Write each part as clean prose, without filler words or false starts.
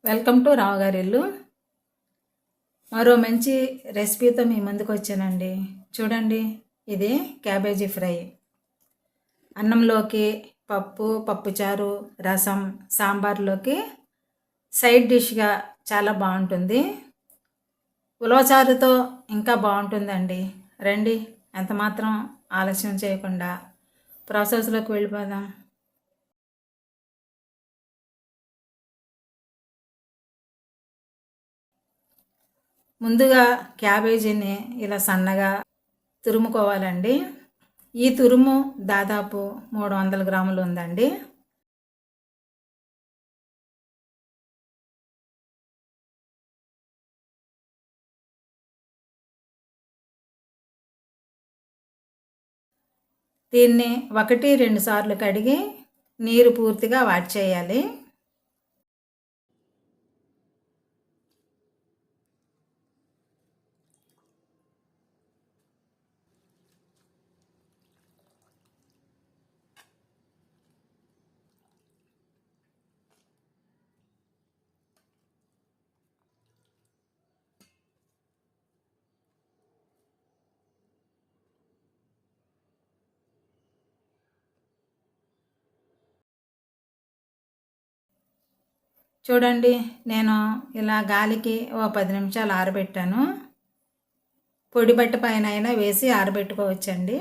Welcome to రావు గారి ఇల్లు. మరో మంచి రెసిపీతో మీ ముందుకు వచ్చానండి. చూడండి, ఇది క్యాబేజీ ఫ్రై. అన్నంలోకి, పప్పుచారు, రసం, సాంబార్లోకి సైడ్ డిష్గా చాలా బాగుంటుంది. ఉలవచారుతో ఇంకా బాగుంటుందండి. రండి, ఎంత మాత్రం ఆలస్యం చేయకుండా ప్రాసెస్లోకి వెళ్ళిపోదాం. ముందుగా క్యాబేజీని ఇలా సన్నగా తురుముకోవాలండి. ఈ తురుము దాదాపు 300 గ్రాములు ఉందండి. దీన్ని 1-2 సార్లు కడిగి నీరు పూర్తిగా వాడి చేయాలి. చూడండి, నేను ఇలా గాలికి 10 నిమిషాలు ఆరబెట్టాను. పొడి బట్ట పైన అయినా వేసి ఆరబెట్టుకోవచ్చండి.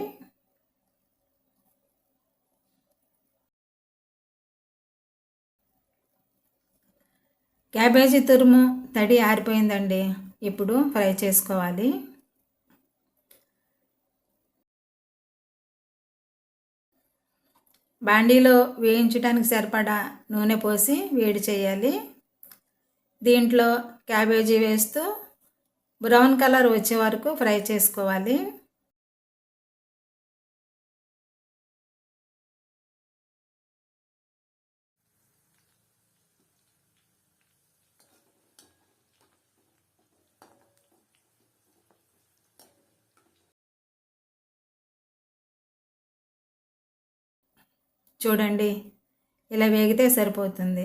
క్యాబేజీ తురుము తడి ఆరిపోయిందండి. ఇప్పుడు ఫ్రై చేసుకోవాలి. బాండీలో వేయించడానికి సరిపడా నూనె పోసి వేడి చేయాలి. దీంట్లో క్యాబేజీ వేస్తూ బ్రౌన్ కలర్ వచ్చే వరకు ఫ్రై చేసుకోవాలి. చూడండి, ఇలా వేగితే సరిపోతుంది.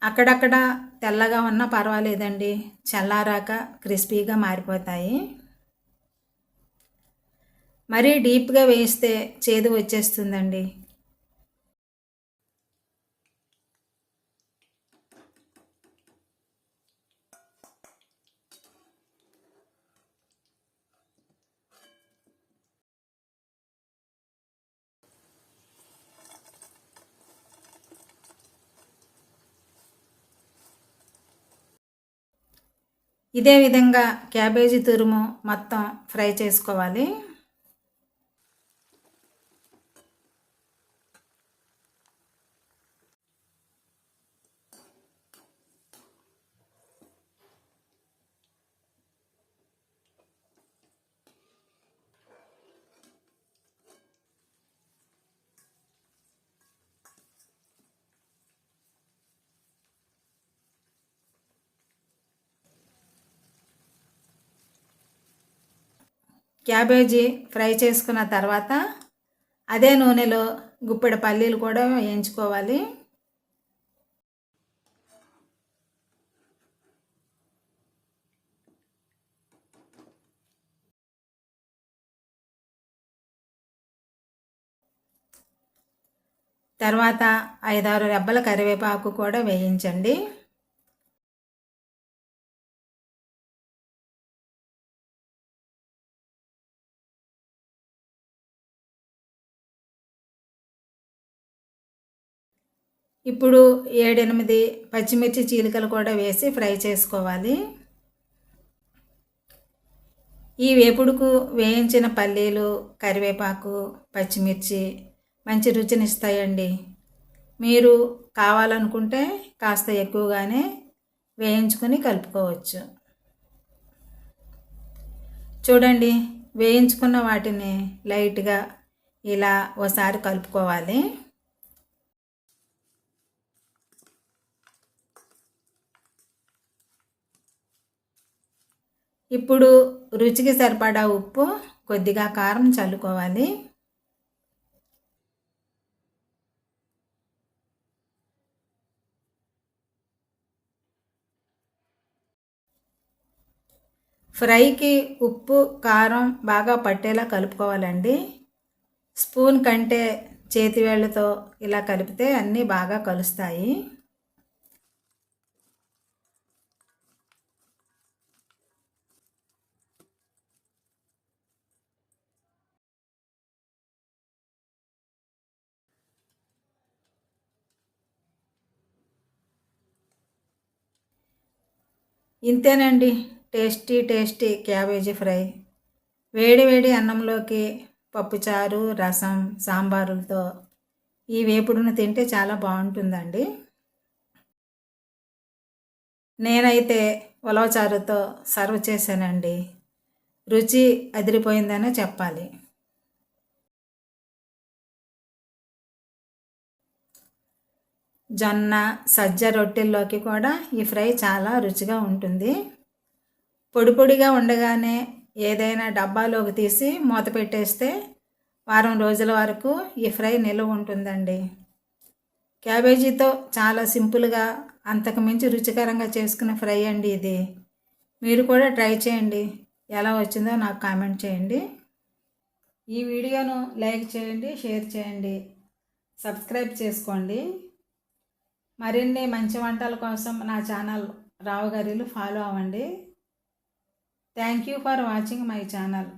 అక్కడక్కడ తెల్లగా ఉన్నా పర్వాలేదండి, చల్లారాక క్రిస్పీగా మారిపోతాయి. మరీ డీప్గా వేయిస్తే చేదు వచ్చేస్తుందండి. ఇదే విధంగా క్యాబేజీ తురుము మొత్తం ఫ్రై చేసుకోవాలి. క్యాబేజీ ఫ్రై చేసుకున్న తర్వాత అదే నూనెలో గుప్పెడు పల్లీలు కూడా వేయించుకోవాలి. తర్వాత 5-6 రెబ్బల కరివేపాకు కూడా వేయించండి. ఇప్పుడు 7-8 పచ్చిమిర్చి చీలికలు కూడా వేసి ఫ్రై చేసుకోవాలి. ఈ వేపుడుకు వేయించిన పల్లీలు, కరివేపాకు, పచ్చిమిర్చి మంచి రుచినిస్తాయండి. మీరు కావాలనుకుంటే కాస్త ఎక్కువగానే వేయించుకొని కలుపుకోవచ్చు. చూడండి, వేయించుకున్న వాటిని లైట్గా ఇలా ఒకసారి కలుపుకోవాలి. ఇప్పుడు రుచికి సరిపడా ఉప్పు, కొద్దిగా కారం చల్లుకోవాలి. ఫ్రైకి ఉప్పు కారం బాగా పట్టేలా కలుపుకోవాలండి. స్పూన్ కంటే చేతివేళ్ళతో ఇలా కలిపితే అన్నీ బాగా కలుస్తాయి. ఇంతేనండి, టేస్టీ క్యాబేజీ ఫ్రై. వేడి వేడి అన్నంలోకి పప్పుచారు, రసం, సాంబారులతో ఈ వేపుడును తింటే చాలా బాగుంటుందండి. నేనైతే ఉలవచారుతో సర్వ్ చేశానండి. రుచి అదిరిపోయిందనే చెప్పాలి. జొన్న, సజ్జ రొట్టెల్లోకి కూడా ఈ ఫ్రై చాలా రుచిగా ఉంటుంది. పొడి పొడిగా ఉండగానే ఏదైనా డబ్బాలోకి తీసి మూత పెట్టేస్తే వారం రోజుల వరకు ఈ ఫ్రై నిల్వ ఉంటుందండి. క్యాబేజీతో చాలా సింపుల్గా అంతకు మించి రుచికరంగా చేసుకునే ఫ్రై అండి ఇది. మీరు కూడా ట్రై చేయండి. ఎలా వచ్చిందో నాకు కామెంట్ చేయండి. ఈ వీడియోను లైక్ చేయండి, షేర్ చేయండి, సబ్స్క్రైబ్ చేసుకోండి. మరిన్ని మంచి వంటల కోసం నా ఛానల్ రావు గారిలు ఫాలో అవ్వండి. Thank you for watching my channel.